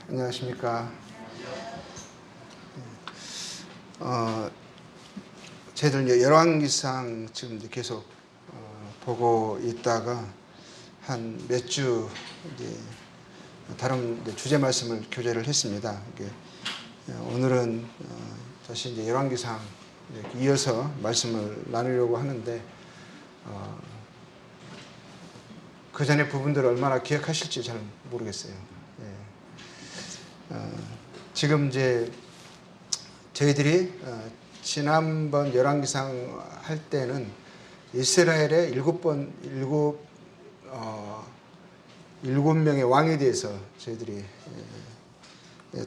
안녕하십니까. 저희들 이제 열왕기상 지금 이제 계속 보고 있다가 한 몇 주 이제 다른 이제 주제 말씀을 교제를 했습니다. 오늘은 다시 이제 열왕기상 이어서 말씀을 나누려고 하는데 그 전에 부분들을 얼마나 기억하실지 잘 모르겠어요. 지금 이제 저희들이 지난번 열왕기상 할 때는 이스라엘의 일곱 명의 왕에 대해서 저희들이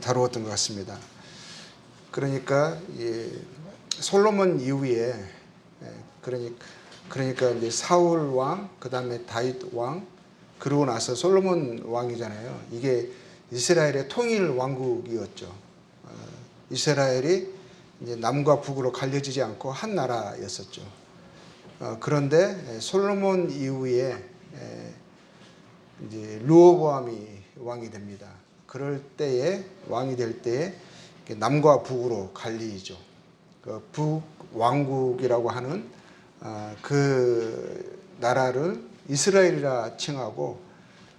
다루었던 것 같습니다. 그러니까 솔로몬 이후에 그러니까 이제 사울 왕, 그 다음에 다윗 왕, 그러고 나서 솔로몬 왕이잖아요. 이게 이스라엘의 통일 왕국이었죠. 이스라엘이 이제 남과 북으로 갈려지지 않고 한 나라였었죠. 그런데 솔로몬 이후에 이제 르호보암이 왕이 됩니다. 그럴 때에 왕이 될 때에 남과 북으로 갈리죠. 그 북왕국이라고 하는 그 나라를 이스라엘이라 칭하고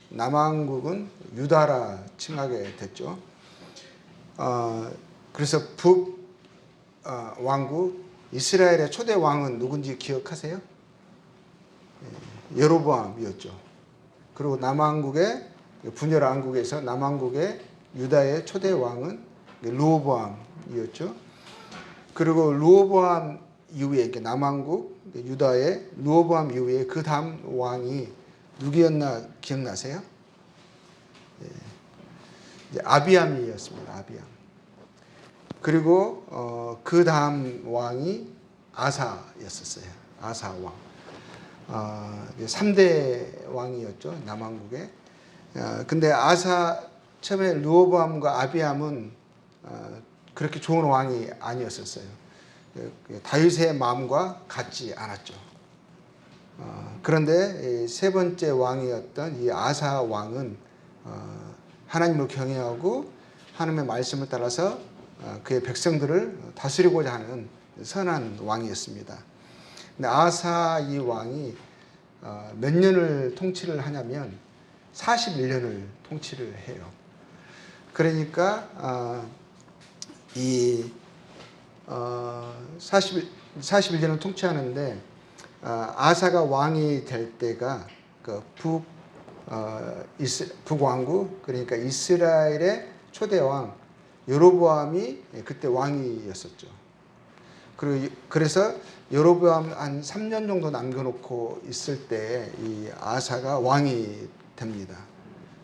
남왕국은 유다라 칭하게 됐죠. 그래서 북왕국 이스라엘의 초대 왕은 누군지 기억하세요? 여로보암이었죠. 그리고 남왕국의 분열 왕국에서 남왕국의 유다의 초대 왕은 르호보암이었죠. 그리고 르호보암 이후에 남왕국 유다의 르호보암 이후에 그 다음 왕이 누구였나 기억나세요? 아비암이었습니다. 아비암. 그리고 그 다음 왕이 아사였었어요. 아사 왕. 3대 왕이었죠. 남왕국에. 근데 처음에 르호보암과 아비암은 그렇게 좋은 왕이 아니었었어요. 다윗의 마음과 같지 않았죠. 그런데 세 번째 왕이었던 이 아사 왕은 하나님을 경외하고 하나님의 말씀을 따라서 그의 백성들을 다스리고자 하는 선한 왕이었습니다. 근데 아사 이 왕이 몇 년을 통치를 하냐면 41년을 통치를 해요. 그러니까 이 41년을 통치하는데 아사가 왕이 될 때가 그 북왕국, 그러니까 이스라엘의 초대왕 여로보암이 그때 왕이었었죠. 그래서 여로보암 한 3년 정도 남겨놓고 있을 때 이 아사가 왕이 됩니다.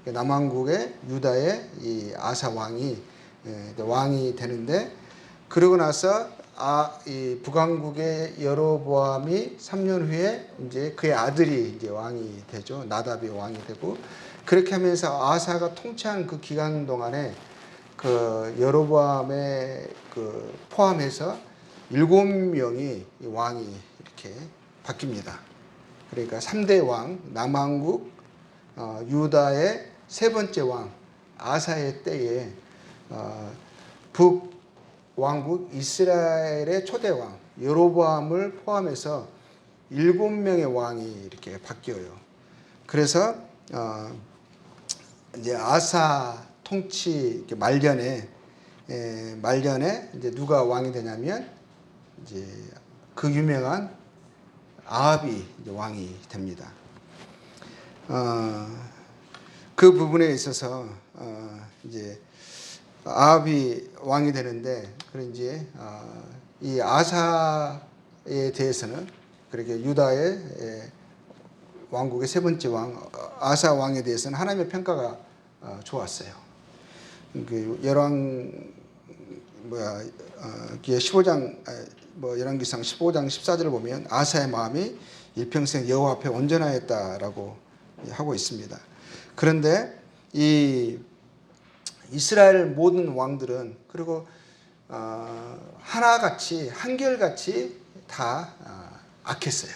남왕국의 유다의 이 아사 왕이 되는데, 그러고 나서 이 북왕국의 여로보암이 3년 후에 이제 그의 아들이 이제 왕이 되죠. 나답이 왕이 되고, 그렇게 하면서 아사가 통치한 그 기간 동안에 그 여로보암에 그 포함해서 7명이 왕이 이렇게 바뀝니다. 그러니까 3대 왕, 남왕국 유다의 세 번째 왕 아사의 때에 북왕국 이스라엘의 초대 왕 여로보암을 포함해서 7명의 왕이 이렇게 바뀌어요. 그래서 이제 아사 통치 말년에 이제 누가 왕이 되냐면 이제 그 유명한 아합이 이제 왕이 됩니다. 그 부분에 있어서 이제 아합이 왕이 되는데, 그런지 이 아사에 대해서는 그렇게 유다의 왕국의 세 번째 왕 아사 왕에 대해서는 하나님의 평가가 좋았어요. 그 열왕기상 15장 14절을 보면 아사의 마음이 일평생 여호와 앞에 온전하였다라고 하고 있습니다. 그런데 이 이스라엘 모든 왕들은 그리고 하나같이 한결같이 다 악했어요.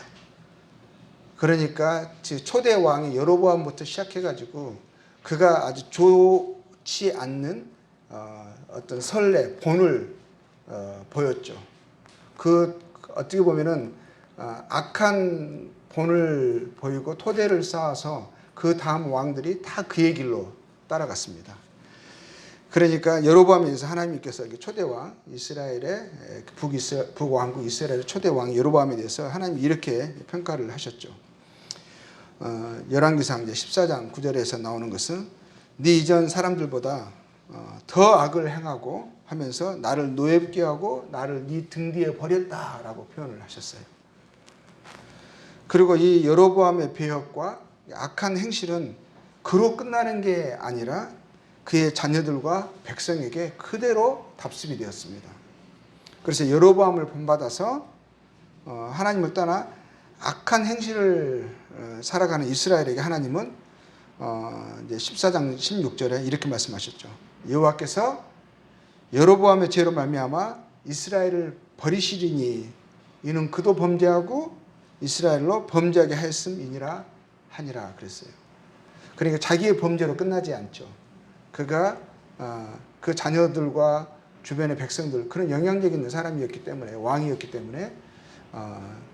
그러니까 초대 왕이 여로보암부터 시작해가지고 그가 아주 좋지 않는 어떤 선례, 본을 보였죠. 그 어떻게 보면은 악한 본을 보이고 토대를 쌓아서 그 다음 왕들이 다 그의 길로 따라갔습니다. 그러니까 여로보암에 대해서 하나님께서 초대왕 이스라엘의 북왕국 이스라엘의 초대왕 여로보암에 대해서 하나님이 이렇게 평가를 하셨죠. 열왕기상 14장 9절에서 나오는 것은 네 이전 사람들보다 더 악을 행하고 하면서 나를 노엽게 하고 나를 네 등 뒤에 버렸다라고 표현을 하셨어요. 그리고 이 여로보암의 배역과 악한 행실은 그로 끝나는 게 아니라 그의 자녀들과 백성에게 그대로 답습이 되었습니다. 그래서 여로보암을 본받아서 하나님을 떠나 악한 행실을 살아가는 이스라엘에게 하나님은 이제 14장 16절에 이렇게 말씀하셨죠. 여호와께서 여로보암의 죄로 말미암아 이스라엘을 버리시리니 이는 그도 범죄하고 이스라엘로 범죄하게 하였음이니라 하니라 그랬어요. 그러니까 자기의 범죄로 끝나지 않죠. 그가 그 자녀들과 주변의 백성들 그런 영향력 있는 사람이었기 때문에 왕이었기 때문에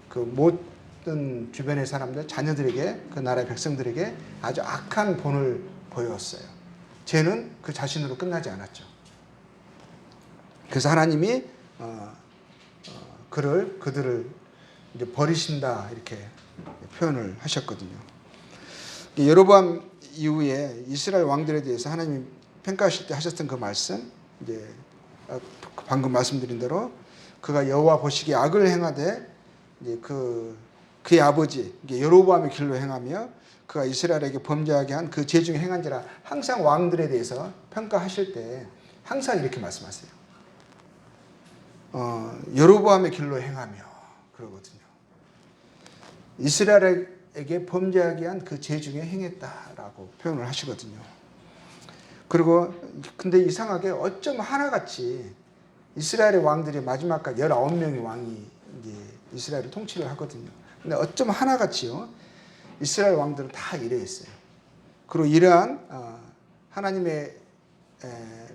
그 모든 주변의 사람들 자녀들에게 그 나라의 백성들에게 아주 악한 본을 보였어요. 죄는 그 자신으로 끝나지 않았죠. 그래서 하나님이 그들을 이제 버리신다 이렇게 표현을 하셨거든요. 여로보암 이후에 이스라엘 왕들에 대해서 하나님이 평가하실 때 하셨던 그 말씀, 이제 방금 말씀드린 대로 그가 여호와 보시기에 악을 행하되 이제 그의 아버지 여로보암의 길로 행하며 그가 이스라엘에게 범죄하게 한 그 죄 중에 행한지라 항상 왕들에 대해서 평가하실 때 항상 이렇게 말씀하세요. 여로보암의 길로 행하며 그러거든요. 이스라엘에게 범죄하게 한 그 죄 중에 행했다라고 표현을 하시거든요. 그리고 근데 이상하게 어쩜 하나같이 이스라엘의 왕들이 마지막까지 19명의 왕이 이제 이스라엘을 통치를 하거든요. 근데 어쩜 하나같이요. 이스라엘 왕들은 다 이래했어요. 그리고 이러한 하나님의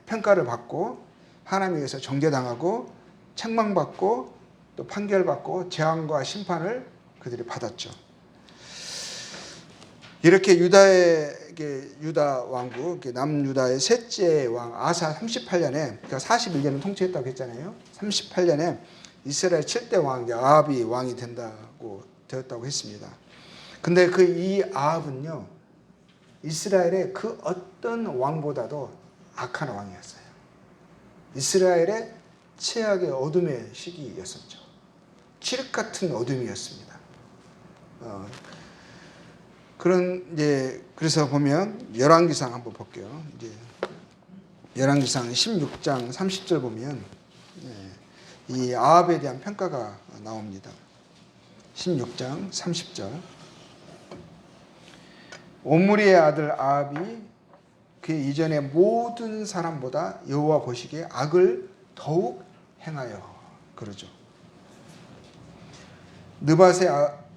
평가를 받고 하나님에 의해서 정죄당하고 책망받고 또 판결받고 재앙과 심판을 그들이 받았죠. 이렇게 유다 왕국 남유다의 셋째 왕 아사 38년에 그러니까 41년을 통치했다고 했잖아요. 38년에 이스라엘 7대 왕 아합이 왕이 되었다고 했습니다. 근데 이 아합은요 이스라엘의 그 어떤 왕보다도 악한 왕이었어요. 이스라엘의 최악의 어둠의 시기였었죠. 칠흑 같은 어둠이었습니다. 그래서 보면 열왕기상 한번 볼게요. 이제 열왕기상 16장 30절 보면 이 아합에 대한 평가가 나옵니다. 16장 30절. 오므리의 아들 아합이 그 이전의 모든 사람보다 여호와 보시기에 악을 더욱 행하여 그러죠. 느밧의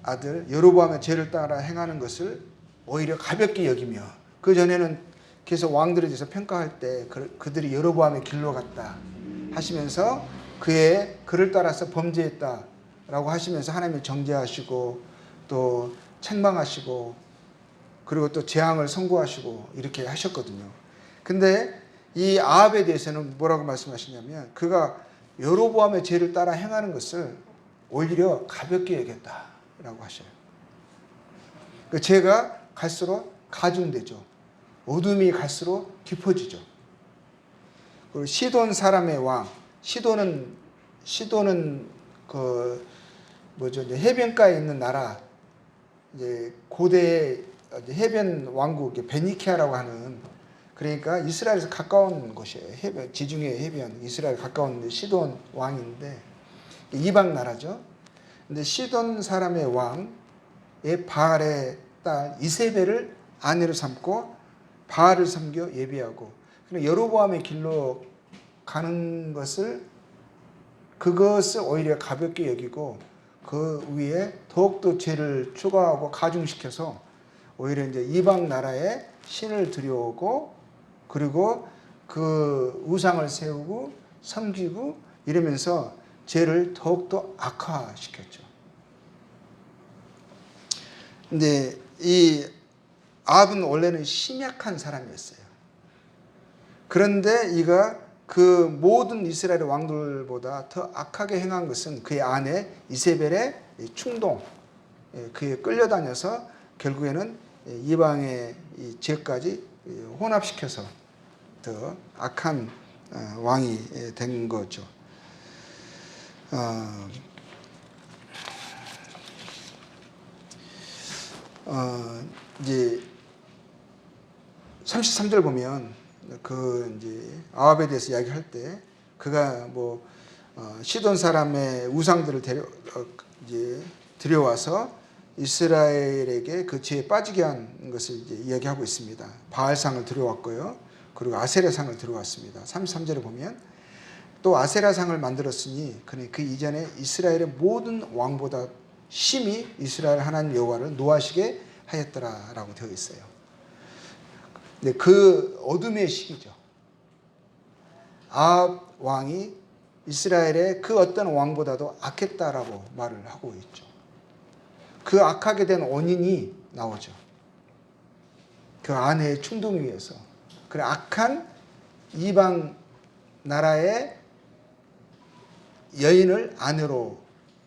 아들 여로보암의 죄를 따라 행하는 것을 오히려 가볍게 여기며 그 전에는 계속 왕들에 대해서 평가할 때 그들이 여로보암의 길로 갔다 하시면서 그를 따라서 범죄했다라고 하시면서 하나님을 정죄하시고 또 책망하시고 그리고 또 재앙을 선고하시고 이렇게 하셨거든요. 근데 이 아합에 대해서는 뭐라고 말씀하시냐면 그가 여로보암의 죄를 따라 행하는 것을 오히려 가볍게 여겼다라고 하셔요. 그 죄가 갈수록 가중되죠. 어둠이 갈수록 깊어지죠. 그리고 시돈 사람의 왕, 시돈은 이제 해변가에 있는 나라, 이제 고대의 해변 왕국 베니키아라고 하는 그러니까 이스라엘에서 가까운 곳이에요. 지중해 해변 이스라엘 가까운 시돈 왕인데 이방 나라죠. 근데 시돈 사람의 왕의 바알의 딸 이세벨을 아내로 삼고 바알을 섬겨 예배하고 여로보암의 길로 가는 그것을 오히려 가볍게 여기고 그 위에 더욱더 죄를 추가하고 가중시켜서 오히려 이제 이방 나라에 신을 들여오고 그리고 그 우상을 세우고 섬기고 이러면서 죄를 더욱더 악화시켰죠. 근데 이 아합은 원래는 심약한 사람이었어요. 그런데 이가 그 모든 이스라엘 왕들보다 더 악하게 행한 것은 그의 아내 이세벨의 충동, 그에 끌려다녀서 결국에는 이방의 죄까지 혼합시켜서 더 악한 왕이 된 거죠. 이제 33절 보면 그 이제 아합에 대해서 이야기할 때 그가 뭐 시돈 사람의 우상들을 들여와서 이스라엘에게 그 죄에 빠지게 한 것을 이제 이야기하고 있습니다. 바알상을 들여왔고요. 그리고 아세라상을 들여왔습니다. 33절에 보면 또 아세라상을 만들었으니 그는 그 이전에 이스라엘의 모든 왕보다 심히 이스라엘 하나님 여호와를 노하시게 하였더라라고 되어 있어요. 근데 그 어둠의 시기죠. 아합 왕이 이스라엘의 그 어떤 왕보다도 악했다라고 말을 하고 있죠. 그 악하게 된 원인이 나오죠. 그 아내의 충동에 의해서. 그래 악한 이방 나라의 여인을 아내로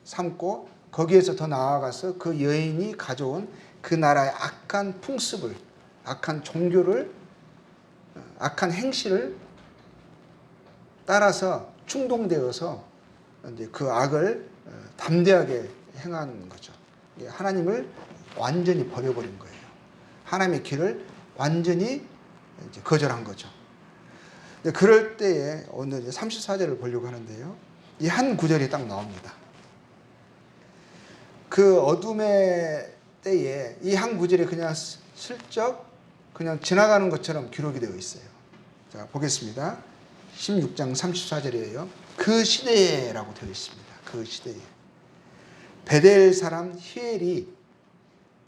삼고 거기에서 더 나아가서 그 여인이 가져온 그 나라의 악한 풍습을, 악한 종교를, 악한 행실을 따라서 충동되어서 이제 그 악을 담대하게 행한 거죠. 하나님을 완전히 버려버린 거예요. 하나님의 길을 완전히 이제 거절한 거죠. 그럴 때에 오늘 34절을 보려고 하는데요. 이 한 구절이 딱 나옵니다. 그 어둠의 때에 이 한 구절이 그냥 슬쩍 그냥 지나가는 것처럼 기록이 되어 있어요. 자, 보겠습니다. 16장 34절이에요. 그 시대라고 되어 있습니다. 그 시대에. 베델 사람 히엘이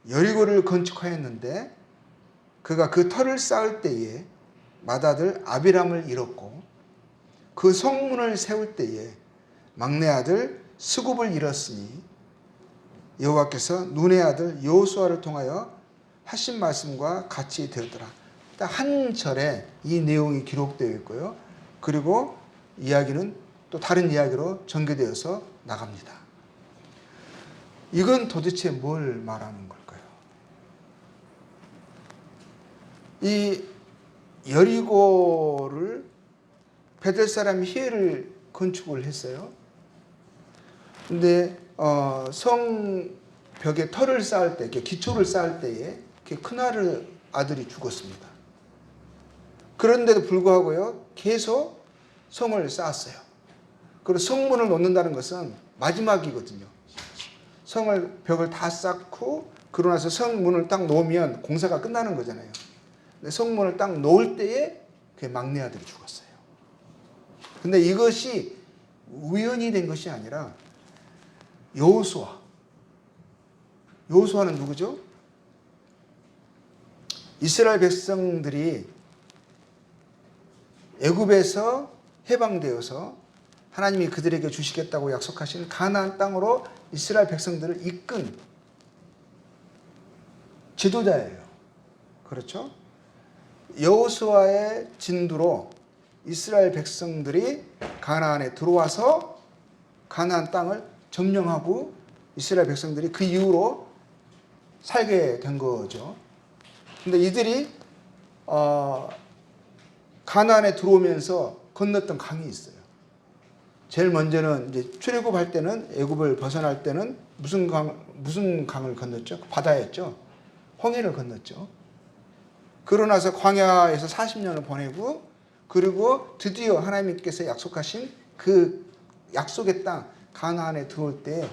여리고를 건축하였는데 그가 그 터를 쌓을 때에 맏아들 아비람을 잃었고 그 성문을 세울 때에 막내 아들 스굽을 잃었으니 여호와께서 눈의 아들 여호수아를 통하여 하신 말씀과 같이 되었더라. 딱 한 절에 이 내용이 기록되어 있고요. 그리고 이야기는 또 다른 이야기로 전개되어서 나갑니다. 이건 도대체 뭘 말하는 걸까요? 이 여리고를 베델 사람 히엘을 건축을 했어요. 근데 성벽에 터를 쌓을 때, 기초를 쌓을 때에 큰아들 아들이 죽었습니다. 그런데도 불구하고요, 계속 성을 쌓았어요. 그리고 성문을 놓는다는 것은 마지막이거든요. 벽을 다 쌓고 그러고 나서 성문을 딱 놓으면 공사가 끝나는 거잖아요. 근데 성문을 딱 놓을 때에 그 막내 아들이 죽었어요. 근데 이것이 우연이 된 것이 아니라 여호수아는 누구죠? 이스라엘 백성들이 애굽에서 해방되어서 하나님이 그들에게 주시겠다고 약속하신 가나안 땅으로 이스라엘 백성들을 이끈 지도자예요. 그렇죠? 여호수아의 진두로 이스라엘 백성들이 가나안에 들어와서 가나안 땅을 점령하고 이스라엘 백성들이 그 이후로 살게 된 거죠. 근데 이들이 가나안에 들어오면서 건넜던 강이 있어요. 제일 먼저는 이제 출애굽할 때는 애굽을 벗어날 때는 무슨 강을 건넜죠? 바다였죠. 홍해를 건넜죠. 그러고 나서 광야에서 40년을 보내고 그리고 드디어 하나님께서 약속하신 그 약속의 땅 가나안에 들어올 때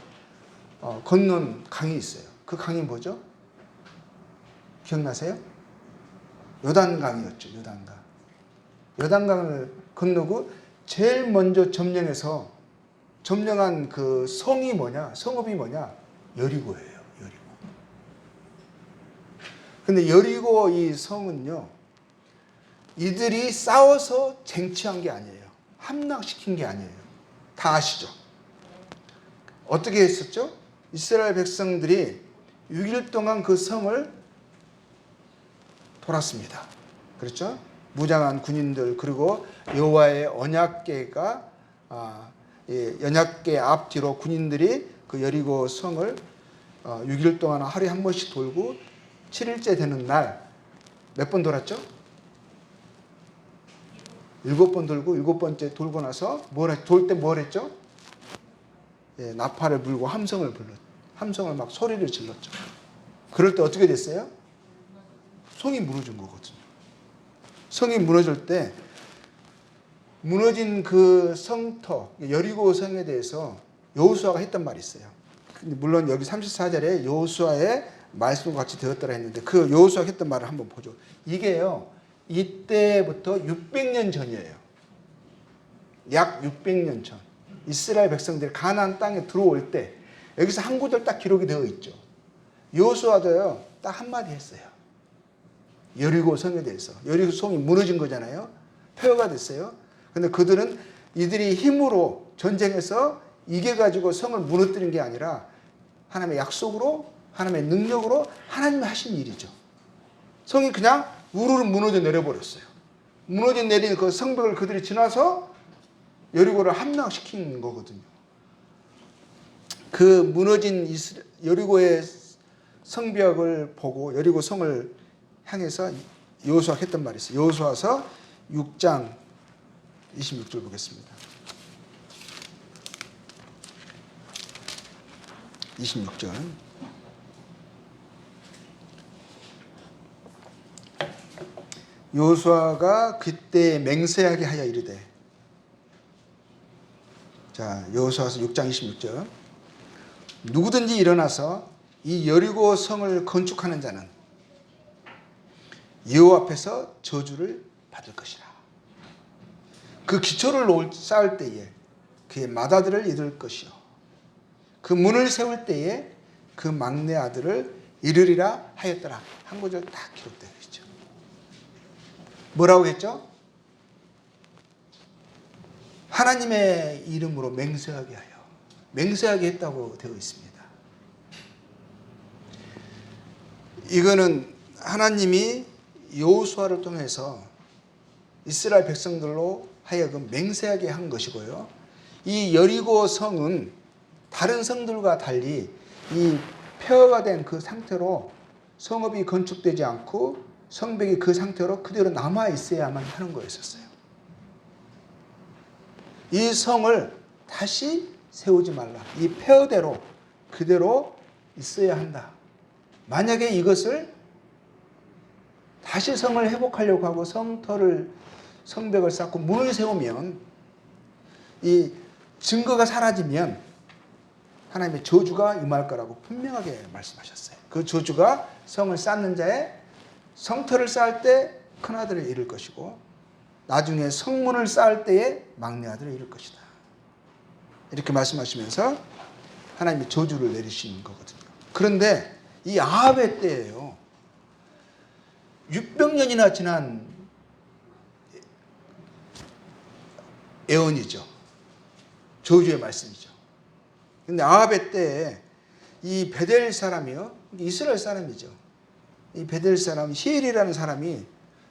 건넌 강이 있어요. 그 강이 뭐죠? 기억나세요? 요단강이었죠. 요단강을 건너고 제일 먼저 점령한 그 성이 뭐냐? 성읍이 뭐냐? 여리고예요. 근데 여리고 이 성은요, 이들이 싸워서 쟁취한 게 아니에요. 함락시킨 게 아니에요. 다 아시죠? 어떻게 했었죠? 이스라엘 백성들이 6일 동안 그 성을 돌았습니다. 그렇죠? 무장한 군인들, 그리고 여호와의 언약궤가 언약궤 앞뒤로 군인들이 그 여리고 성을 6일 동안 하루에 한 번씩 돌고 7일째 되는 날 몇 번 돌았죠? 7번 돌고 7번째 돌고 나서 돌 때 뭘 했죠? 나팔을 불고 함성을 막 소리를 질렀죠. 그럴 때 어떻게 됐어요? 성이 무너진 거거든요. 성이 무너질 때 무너진 그 성터 여리고 성에 대해서 여호수아가 했던 말이 있어요. 물론 여기 34절에 여호수아의 말씀과 같이 되었더라 했는데 그 여호수아가 했던 말을 한번 보죠. 이게요, 이때부터 600년 전이에요. 약 600년 전 이스라엘 백성들이 가나안 땅에 들어올 때 여기서 한 구절 딱 기록이 되어 있죠. 여호수아도요 딱 한마디 했어요. 여리고 성에 대해서. 여리고 성이 무너진 거잖아요. 폐허가 됐어요. 근데 그들은 이들이 힘으로 전쟁에서 이겨가지고 성을 무너뜨린 게 아니라 하나님의 약속으로, 하나님의 능력으로 하나님이 하신 일이죠. 성이 그냥 우르르 무너져 내려버렸어요. 무너져 내린 그 성벽을 그들이 지나서 여리고를 함락시킨 거거든요. 그 무너진 여리고의 성벽을 보고 여리고 성을 향해서 여호수아가 했던 말이 있어요. 여호수아서 6장 26절 보겠습니다. 26절. 여호수아가 그때 맹세하게 하여 이르되. 자, 여호수아서 6장 26절. 누구든지 일어나서 이 여리고 성을 건축하는 자는 여호와 앞에서 저주를 받을 것이라. 그 기초를 쌓을 때에 그의 맏아들을 잃을 것이요 그 문을 세울 때에 그 막내 아들을 잃으리라 하였더라. 한 구절 딱 기록되어 있죠. 뭐라고 했죠? 하나님의 이름으로 맹세하게 하여 맹세하게 했다고 되어 있습니다. 이거는 하나님이 여호수아를 통해서 이스라엘 백성들로 하여금 맹세하게 한 것이고요. 이 여리고 성은 다른 성들과 달리 이 폐허가 된 그 상태로 성읍이 건축되지 않고 성벽이 그 상태로 그대로 남아 있어야만 하는 거였었어요. 이 성을 다시 세우지 말라. 이 폐허대로 그대로 있어야 한다. 만약에 이것을 다시 성을 회복하려고 하고 성벽을 쌓고 문을 세우면 이 증거가 사라지면 하나님의 저주가 임할 거라고 분명하게 말씀하셨어요. 그 저주가 성을 쌓는 자의 성터를 쌓을 때 큰아들을 잃을 것이고 나중에 성문을 쌓을 때에 막내 아들을 잃을 것이다. 이렇게 말씀하시면서 하나님이 저주를 내리시는 거거든요. 그런데 이 아합의 때예요. 600년이나 지난 예언이죠. 저주의 말씀이죠. 근데 아합의 때에 이 베델 사람이요, 이스라엘 사람이죠. 이 베델 사람 히엘이라는 사람이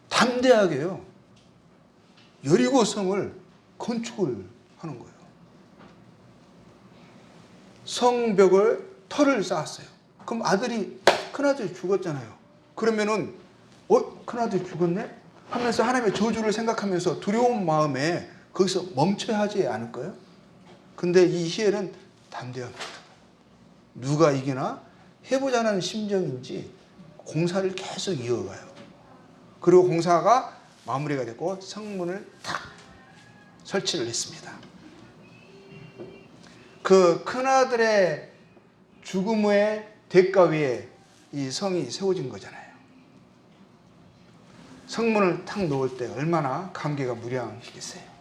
담대하게요 여리고 성을 건축을 하는 거예요. 성벽을 터를 쌓았어요. 그럼 큰아들이 죽었잖아요. 그러면은 큰아들이 죽었네? 하면서 하나님의 저주를 생각하면서 두려운 마음에 거기서 멈춰야 하지 않을까요? 근데 이 히엘은 담대합니다. 누가 이기나 해보자는 심정인지 공사를 계속 이어가요. 그리고 공사가 마무리가 됐고 성문을 탁 설치를 했습니다. 그 큰아들의 죽음의 대가 위에 이 성이 세워진 거잖아요. 성문을 탁 놓을 때 얼마나 감개가 무량하겠어요.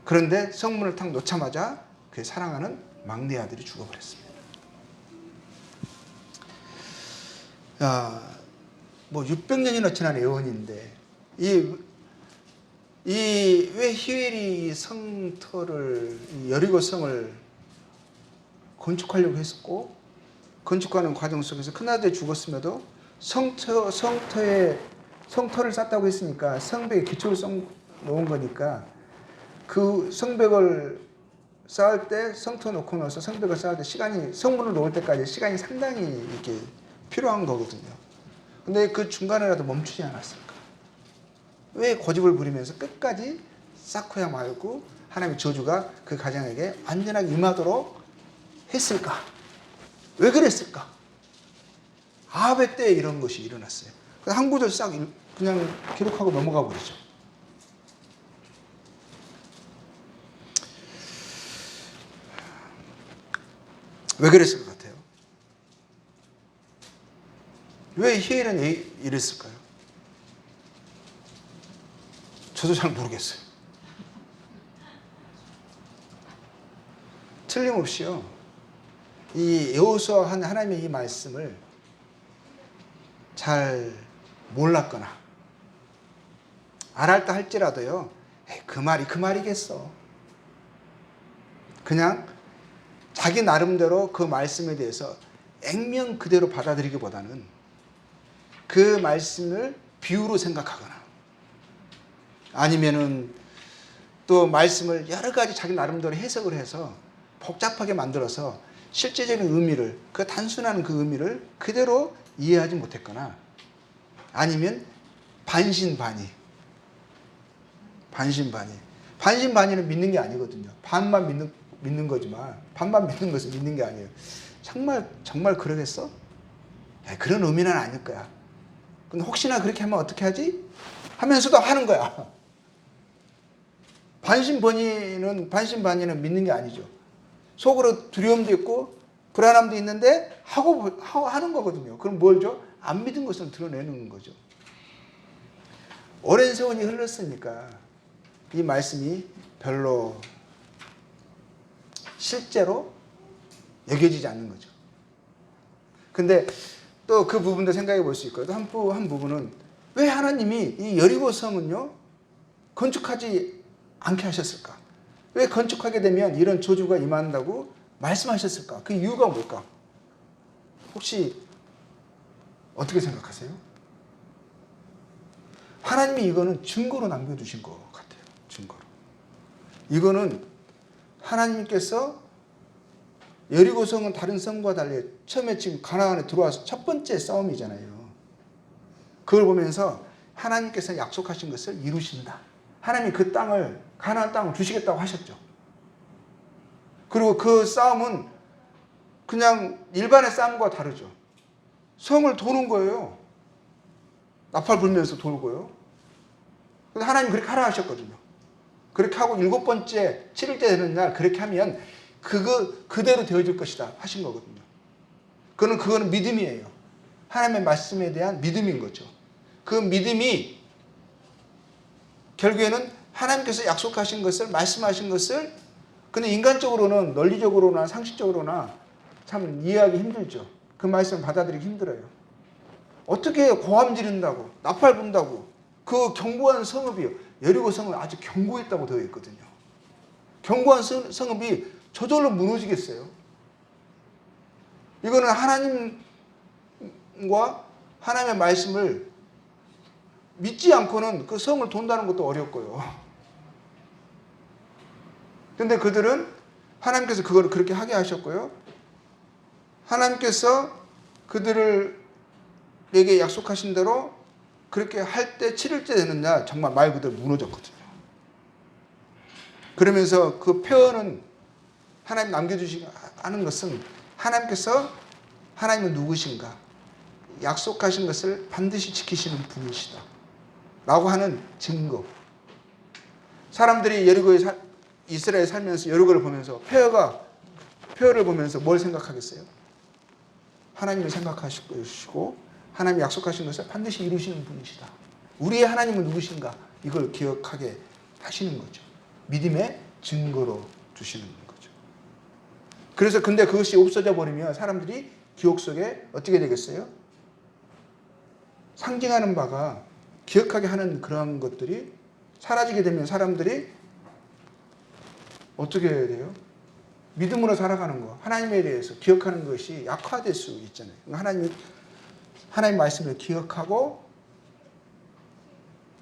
그런데 성문을 탁 놓자마자 그의 사랑하는 막내 아들이 죽어버렸습니다. 뭐 600년이나 지난 애원인데 이 왜 히엘이 성터를 여리고 성을 건축하려고 했었고 건축하는 과정 속에서 큰아들이 죽었음에도 성터를 쌓다고 했으니까 성벽에 기초를 놓은 거니까 그 성벽을 쌓을 때 성터 놓고 나서 성벽을 쌓을 때 시간이 성문을 놓을 때까지 시간이 상당히 이렇게 필요한 거거든요. 근데 그 중간에라도 멈추지 않았을까? 왜 고집을 부리면서 끝까지 쌓고야 말고 하나님의 저주가 그 가정에게 완전하게 임하도록 했을까? 왜 그랬을까? 아합의 때에 이런 것이 일어났어요. 한 구절 싹 그냥 기록하고 넘어가 버리죠. 왜 그랬을 것 같아요? 왜 히엘은 이랬을까요? 저도 잘 모르겠어요. 틀림없이요. 이 여호수아 한 하나님의 이 말씀을 잘 몰랐거나 알았다 할지라도요. 그 말이 그 말이겠어. 그냥 자기 나름대로 그 말씀에 대해서 액면 그대로 받아들이기보다는 그 말씀을 비유로 생각하거나 아니면은 또 말씀을 여러 가지 자기 나름대로 해석을 해서 복잡하게 만들어서 실제적인 의미를 그 단순한 그 의미를 그대로 이해하지 못했거나 아니면 반신반의는 믿는 게 아니거든요. 반만 믿는 거지만 반만 믿는 것은 믿는 게 아니에요. 정말 그러겠어? 그런 의미는 아닐 거야. 근데 혹시나 그렇게 하면 어떻게 하지? 하면서도 하는 거야. 반신반의는 믿는 게 아니죠. 속으로 두려움도 있고 불안함도 있는데 하는 거거든요. 그럼 뭘죠? 안 믿은 것을 드러내는 거죠. 오랜 세월이 흘렀으니까 이 말씀이 별로 실제로 여겨지지 않는 거죠. 근데 또 그 부분도 생각해 볼 수 있고요. 한 부분은 왜 하나님이 이 여리고 성은요 건축하지 않게 하셨을까? 왜 건축하게 되면 이런 저주가 임한다고 말씀하셨을까? 그 이유가 뭘까? 혹시 어떻게 생각하세요? 하나님이 이거는 증거로 남겨두신 것 같아요. 증거로. 이거는 하나님께서 여리고 성은 다른 성과 달리 처음에 지금 가나안에 들어와서 첫 번째 싸움이잖아요. 그걸 보면서 하나님께서 약속하신 것을 이루신다. 하나님이 그 땅을 가나안 땅을 주시겠다고 하셨죠. 그리고 그 싸움은 그냥 일반의 싸움과 다르죠. 성을 도는 거예요. 나팔 불면서 돌고요. 근데 하나님 그렇게 하라 하셨거든요. 그렇게 하고 7번째 7일째 되는 날 그렇게 하면 그대로 되어질 것이다 하신 거거든요. 그거는 믿음이에요. 하나님의 말씀에 대한 믿음인 거죠. 그 믿음이 결국에는 하나님께서 약속하신 것을 말씀하신 것을 근데 인간적으로는 논리적으로나 상식적으로나 참 이해하기 힘들죠. 그 말씀을 받아들이기 힘들어요. 어떻게 고함 지른다고 나팔 분다고 그 견고한 성읍이요. 여리고 성은 아주 견고했다고 되어 있거든요. 견고한 성읍이 저절로 무너지겠어요. 이거는 하나님과 하나님의 말씀을 믿지 않고는 그 성을 돈다는 것도 어렵고요. 근데 그들은 하나님께서 그걸 그렇게 하게 하셨고요. 하나님께서 그들에게 약속하신 대로 그렇게 할 때 7일째 되는 날 정말 말 그대로 무너졌거든요. 그러면서 그 표현은 하나님 남겨주시고 하는 것은 하나님께서 하나님은 누구신가? 약속하신 것을 반드시 지키시는 분이시다. 라고 하는 증거. 사람들이 이스라엘에 살면서 여리고를 보면서 표를 보면서 뭘 생각하겠어요? 하나님을 생각하시고 하나님이 약속하신 것을 반드시 이루시는 분이시다. 우리의 하나님은 누구신가? 이걸 기억하게 하시는 거죠. 믿음의 증거로 주시는 거죠. 그래서 근데 그것이 없어져 버리면 사람들이 기억 속에 어떻게 되겠어요? 상징하는 바가 기억하게 하는 그런 것들이 사라지게 되면 사람들이 어떻게 해야 돼요? 믿음으로 살아가는 거, 하나님에 대해서 기억하는 것이 약화될 수 있잖아요. 하나님 말씀을 기억하고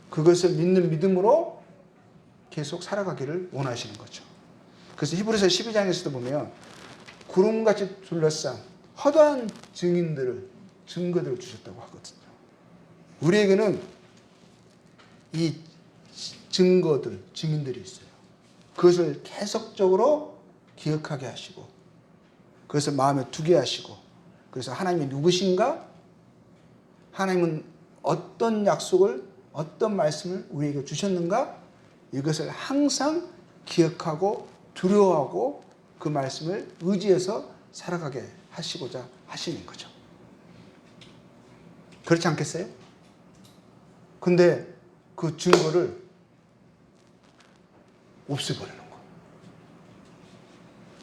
그것을 믿는 믿음으로 계속 살아가기를 원하시는 거죠. 그래서 히브리서 12장에서도 보면 구름같이 둘러싼 허다한 증거들을 주셨다고 하거든요. 우리에게는 이 증인들이 있어요. 그것을 계속적으로 기억하게 하시고 그것을 마음에 두게 하시고 그래서 하나님이 누구신가? 하나님은 어떤 약속을 어떤 말씀을 우리에게 주셨는가? 이것을 항상 기억하고 두려워하고 그 말씀을 의지해서 살아가게 하시고자 하시는 거죠. 그렇지 않겠어요? 근데 그 증거를 없애버리는 거예요.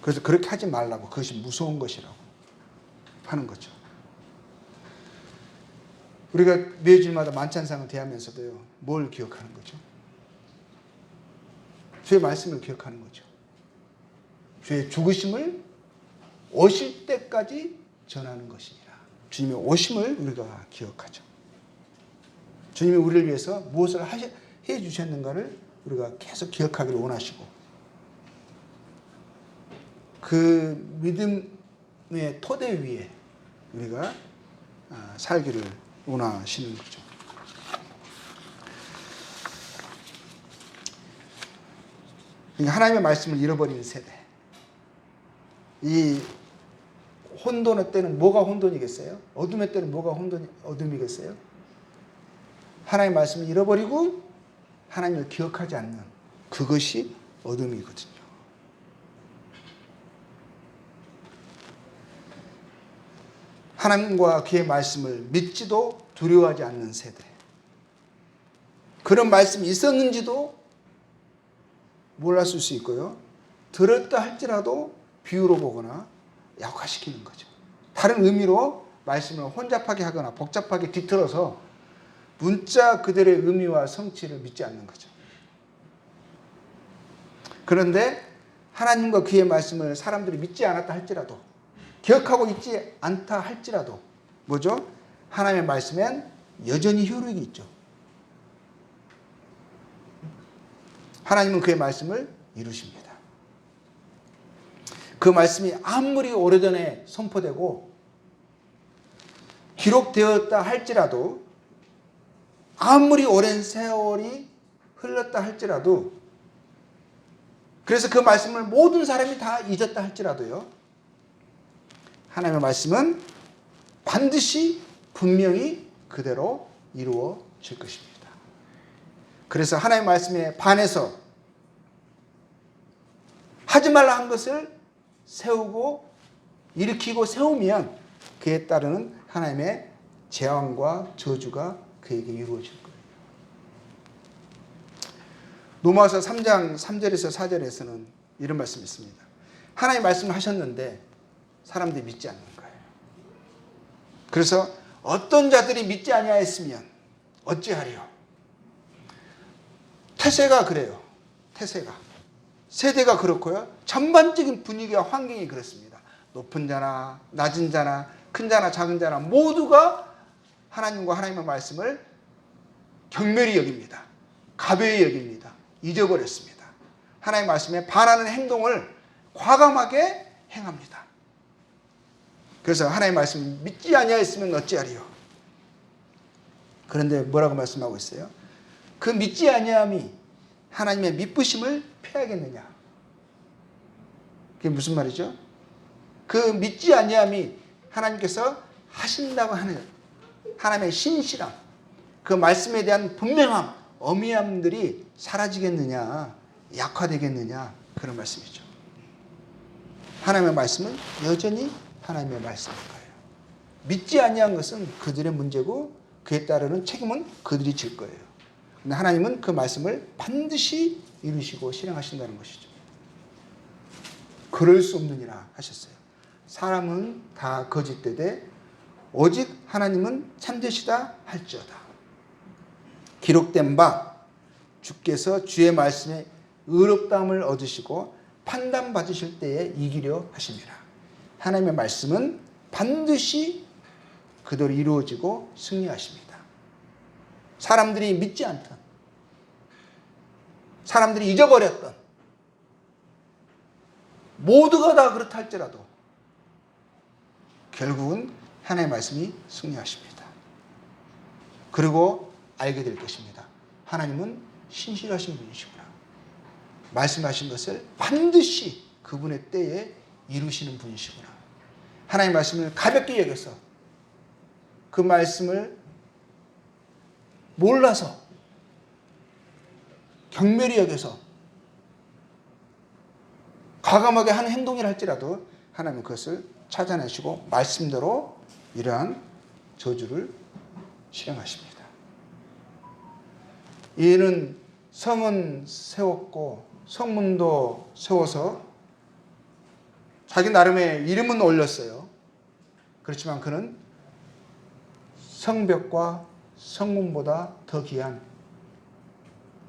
그래서 그렇게 하지 말라고, 그것이 무서운 것이라고 하는 거죠. 우리가 매주일마다 만찬상을 대하면서도요, 뭘 기억하는 거죠? 주의 말씀을 기억하는 거죠. 주의 죽으심을 오실 때까지 전하는 것이니라. 주님의 오심을 우리가 기억하죠. 주님이 우리를 위해서 무엇을 해 주셨는가를 우리가 계속 기억하기를 원하시고 그 믿음의 토대 위에 우리가 살기를 원하시는 거죠. 그러니까 하나님의 말씀을 잃어버리는 세대. 이 혼돈의 때는 뭐가 혼돈이겠어요? 어둠의 때는 뭐가 어둠이겠어요? 하나님의 말씀을 잃어버리고 하나님을 기억하지 않는 그것이 어둠이거든요. 하나님과 그의 말씀을 믿지도 두려워하지 않는 세대. 그런 말씀이 있었는지도 몰랐을 수 있고요. 들었다 할지라도 비유로 보거나 약화시키는 거죠. 다른 의미로 말씀을 혼잡하게 하거나 복잡하게 뒤틀어서 문자 그대로의 의미와 성취를 믿지 않는 거죠. 그런데 하나님과 그의 말씀을 사람들이 믿지 않았다 할지라도 기억하고 있지 않다 할지라도 뭐죠? 하나님의 말씀엔 여전히 효력이 있죠. 하나님은 그의 말씀을 이루십니다. 그 말씀이 아무리 오래전에 선포되고 기록되었다 할지라도 아무리 오랜 세월이 흘렀다 할지라도 그래서 그 말씀을 모든 사람이 다 잊었다 할지라도요. 하나님의 말씀은 반드시 분명히 그대로 이루어질 것입니다. 그래서 하나님의 말씀에 반해서 하지 말라 한 것을 세우고 일으키고 세우면 그에 따르는 하나님의 재앙과 저주가 그에게 이루어질 거예요. 로마서 3장 3절에서 4절에서는 이런 말씀이 있습니다. 하나님 말씀을 하셨는데 사람들이 믿지 않는 거예요. 그래서 어떤 자들이 믿지 아니하였으면 어찌하리요? 태세가 그래요. 태세가. 세대가 그렇고요. 전반적인 분위기와 환경이 그렇습니다. 높은 자나 낮은 자나 큰 자나 작은 자나 모두가 하나님과 하나님의 말씀을 경멸히 여깁니다. 가벼이 여깁니다. 잊어버렸습니다. 하나님의 말씀에 반하는 행동을 과감하게 행합니다. 그래서 하나님의 말씀을 믿지 아니하였으면 어찌하리요? 그런데 뭐라고 말씀하고 있어요? 그 믿지 아니함이 하나님의 미쁘심을 패하겠느냐? 그게 무슨 말이죠? 그 믿지 아니함이 하나님께서 하신다고 하는 하나님의 신실함, 그 말씀에 대한 분명함, 어미함들이 사라지겠느냐, 약화되겠느냐, 그런 말씀이죠. 하나님의 말씀은 여전히 하나님의 말씀인 거예요. 믿지 아니한 것은 그들의 문제고 그에 따르는 책임은 그들이 질 거예요. 근데 하나님은 그 말씀을 반드시 이루시고 실행하신다는 것이죠. 그럴 수 없느니라 하셨어요. 사람은 다 거짓되되 오직 하나님은 참되시다 할지어다. 기록된 바 주께서 주의 말씀에 의롭다함을 얻으시고 판단받으실 때에 이기려 하심이라. 하나님의 말씀은 반드시 그대로 이루어지고 승리하십니다. 사람들이 믿지 않던, 사람들이 잊어버렸던, 모두가 다 그렇다 할지라도 결국은 하나님의 말씀이 승리하십니다. 그리고 알게 될 것입니다. 하나님은 신실하신 분이시구나. 말씀하신 것을 반드시 그분의 때에 이루시는 분이시구나. 하나님의 말씀을 가볍게 여겨서 그 말씀을 몰라서 경멸히 여겨서 과감하게 하는 행동이라 할지라도 하나님은 그것을 찾아내시고 말씀대로 이러한 저주를 실행하십니다. 이는 성은 세웠고 성문도 세워서 자기 나름의 이름은 올렸어요. 그렇지만 그는 성벽과 성문보다 더 귀한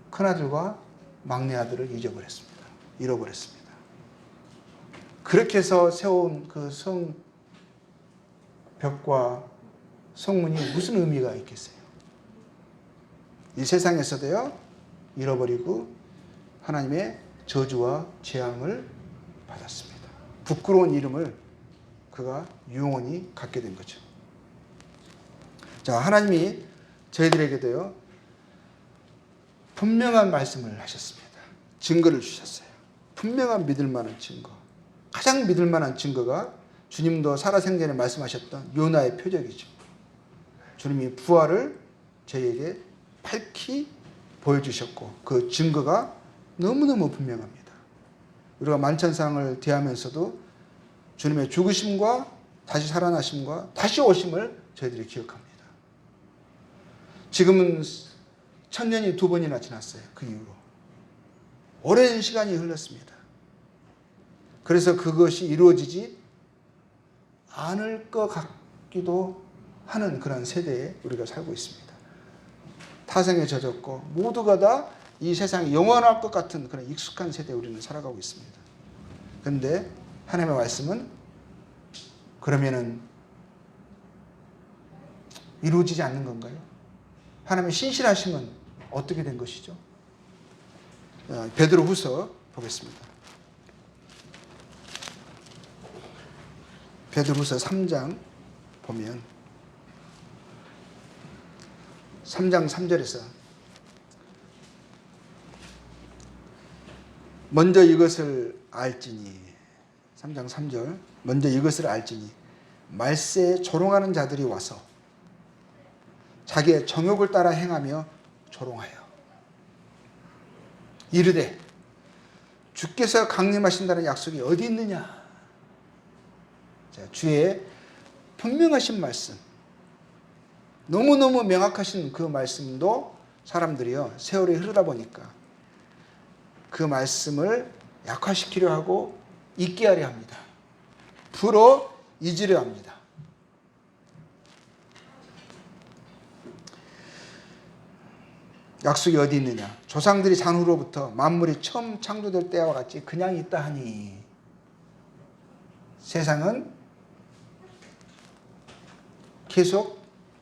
큰아들과 막내아들을 잃어버렸습니다. 그렇게 해서 세운 그 성벽과 성문이 무슨 의미가 있겠어요? 이 세상에서도요, 잃어버리고 하나님의 저주와 재앙을 받았습니다. 부끄러운 이름을 그가 영원히 갖게 된 거죠. 자, 하나님이 저희들에게도요, 분명한 말씀을 하셨습니다. 증거를 주셨어요. 분명한 믿을 만한 증거. 가장 믿을 만한 증거가 주님도 살아생전에 말씀하셨던 요나의 표적이죠. 주님이 부활을 저희에게 밝히 보여주셨고 그 증거가 너무너무 분명합니다. 우리가 만천상을 대하면서도 주님의 죽으심과 다시 살아나심과 다시 오심을 저희들이 기억합니다. 지금은 1000년이 2번이나 지났어요. 그 이후로. 오랜 시간이 흘렀습니다. 그래서 그것이 이루어지지 않을 것 같기도 하는 그런 세대에 우리가 살고 있습니다. 타성에 젖었고 모두가 다 이 세상이 영원할 것 같은 그런 익숙한 세대에 우리는 살아가고 있습니다. 그런데 하나님의 말씀은 그러면은 이루어지지 않는 건가요? 하나님의 신실하심은 어떻게 된 것이죠? 베드로후서 보겠습니다. 베드로후서 3장 보면 3장 3절에서 먼저 이것을 알지니 3장 3절 먼저 이것을 알지니 말세에 조롱하는 자들이 와서 자기의 정욕을 따라 행하며 조롱하여 이르되 주께서 강림하신다는 약속이 어디 있느냐. 자, 주의 분명하신 말씀, 너무너무 명확하신 그 말씀도 사람들이요 세월이 흐르다 보니까 그 말씀을 약화시키려 하고 잊게 하려 합니다. 풀어 잊으려 합니다. 약속이 어디 있느냐. 조상들이 장후로부터 만물이 처음 창조될 때와 같이 그냥 있다 하니 세상은 계속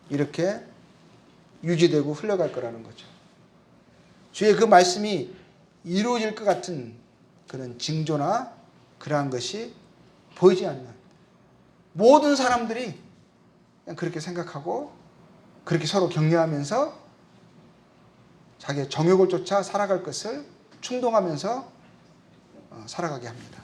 이렇게 유지되고 흘러갈 거라는 거죠. 주의 그 말씀이 이루어질 것 같은 그런 징조나 그러한 것이 보이지 않는 모든 사람들이 그냥 그렇게 생각하고 그렇게 서로 격려하면서 자기의 정욕을 쫓아 살아갈 것을 충동하면서 살아가게 합니다.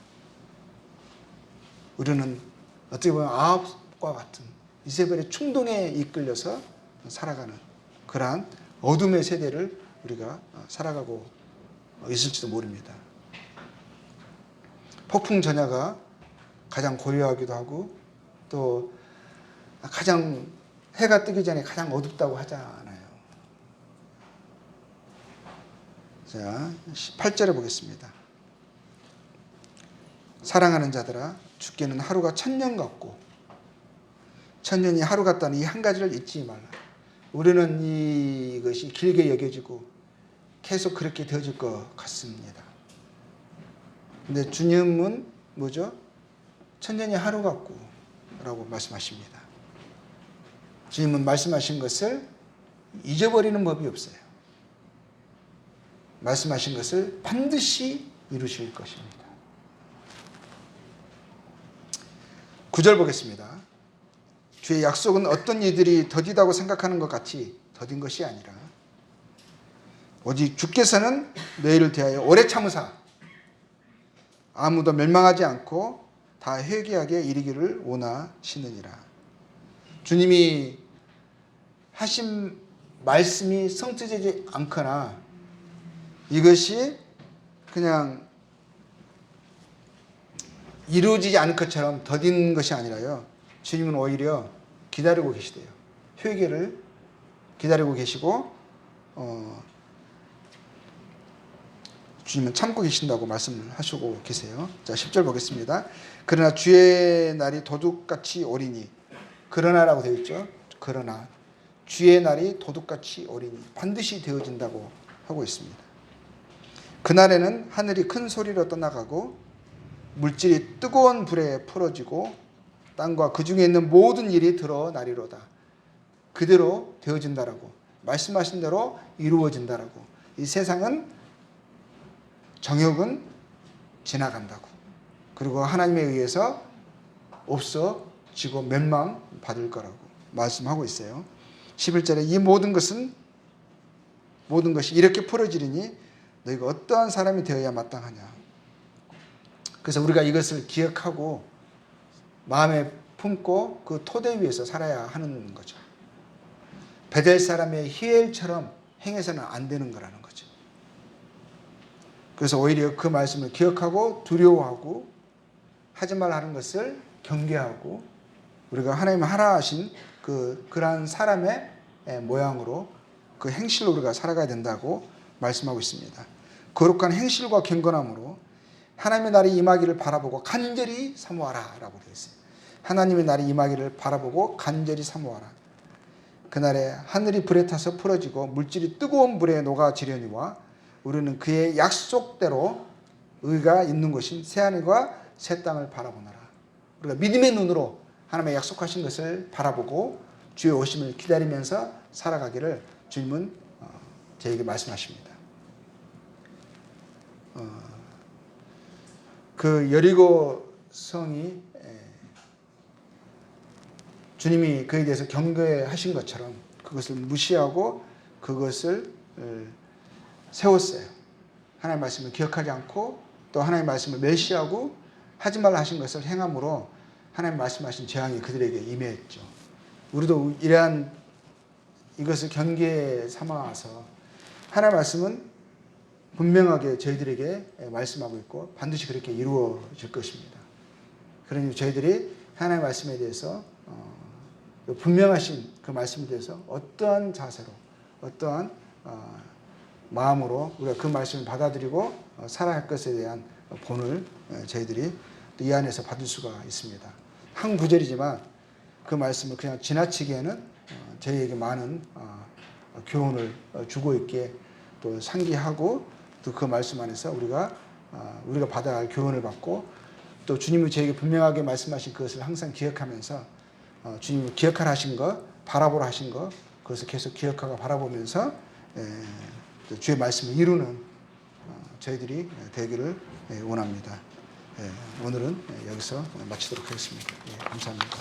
우리는 어떻게 보면 아합과 같은 이세벨의 충동에 이끌려서 살아가는 그러한 어둠의 세대를 우리가 살아가고 있을지도 모릅니다. 폭풍 전야가 가장 고요하기도 하고 또 가장 해가 뜨기 전에 가장 어둡다고 하잖아요. 자, 8절에 보겠습니다. 사랑하는 자들아, 주께는 하루가 1000년 같고 천년이 하루 같다는 이 한 가지를 잊지 말라. 우리는 이것이 길게 여겨지고 계속 그렇게 되어질 것 같습니다. 근데 주님은 뭐죠? 천년이 하루 같고 라고 말씀하십니다. 주님은 말씀하신 것을 잊어버리는 법이 없어요. 말씀하신 것을 반드시 이루실 것입니다. 9절 보겠습니다. 주의 약속은 어떤 이들이 더디다고 생각하는 것 같이 더딘 것이 아니라 오직 주께서는 너희를 대하여 오래 참으사 아무도 멸망하지 않고 다 회개하게 이르기를 원하시느니라. 주님이 하신 말씀이 성취되지 않거나 이것이 그냥 이루어지지 않을 것처럼 더딘 것이 아니라요. 주님은 오히려 기다리고 계시대요. 회개를 기다리고 계시고 주님은 참고 계신다고 말씀을 하시고 계세요. 자, 10절 보겠습니다. 그러나 주의 날이 도둑같이 오리니, 그러나라고 되어 있죠. 그러나 주의 날이 도둑같이 오리니 반드시 되어진다고 하고 있습니다. 그날에는 하늘이 큰 소리로 떠나가고 물질이 뜨거운 불에 풀어지고 땅과 그 중에 있는 모든 일이 드러나리로다. 그대로 되어진다라고, 말씀하신 대로 이루어진다라고. 이 세상은 정욕은 지나간다고, 그리고 하나님에 의해서 없어지고 멸망받을 거라고 말씀하고 있어요. 11절에 이 모든 것이 이렇게 풀어지리니 너희가 어떠한 사람이 되어야 마땅하냐. 그래서 우리가 이것을 기억하고 마음에 품고 그 토대 위에서 살아야 하는 거죠. 베델 사람의 히엘처럼 행해서는 안 되는 거라는 거죠. 그래서 오히려 그 말씀을 기억하고 두려워하고 하지 말라 하는 것을 경계하고 우리가 하나님 하라 하신 그러한 사람의 모양으로 그 행실로 우리가 살아가야 된다고 말씀하고 있습니다. 거룩한 행실과 경건함으로 하나님의 날이 임하기를 바라보고 간절히 사모하라 라고 되어 있어요. 하나님의 날이 임하기를 바라보고 간절히 사모하라. 그날에 하늘이 불에 타서 풀어지고 물질이 뜨거운 불에 녹아지려니와 우리는 그의 약속대로 의가 있는 곳인 새하늘과 새 땅을 바라보노라. 우리가 믿음의 눈으로 하나님의 약속하신 것을 바라보고 주의 오심을 기다리면서 살아가기를 주님은 저에게 말씀하십니다. 그 여리고 성이 주님이 그에 대해서 경고하신 것처럼 그것을 무시하고 그것을 세웠어요. 하나님의 말씀을 기억하지 않고 또 하나님의 말씀을 멸시하고 하지 말라 하신 것을 행함으로 하나님 말씀하신 재앙이 그들에게 임했죠. 우리도 이러한 이것을 경계에 삼아서 하나님의 말씀은 분명하게 저희들에게 말씀하고 있고 반드시 그렇게 이루어질 것입니다. 그러니 저희들이 하나님의 말씀에 대해서 분명하신 그 말씀에 대해서 어떠한 자세로 어떠한 마음으로 우리가 그 말씀을 받아들이고 살아갈 것에 대한 본을 저희들이 이 안에서 받을 수가 있습니다. 한 구절이지만 그 말씀을 그냥 지나치기에는 저희에게 많은 교훈을 주고 있게 또 상기하고 또 그 말씀 안에서 우리가 받아야 할 교훈을 받고 또 주님이 저에게 분명하게 말씀하신 그것을 항상 기억하면서 주님이 기억하라 하신 거, 바라보라 하신 거, 그것을 계속 기억하고 바라보면서 주의 말씀을 이루는 저희들이 되기를 원합니다. 오늘은 여기서 마치도록 하겠습니다. 감사합니다.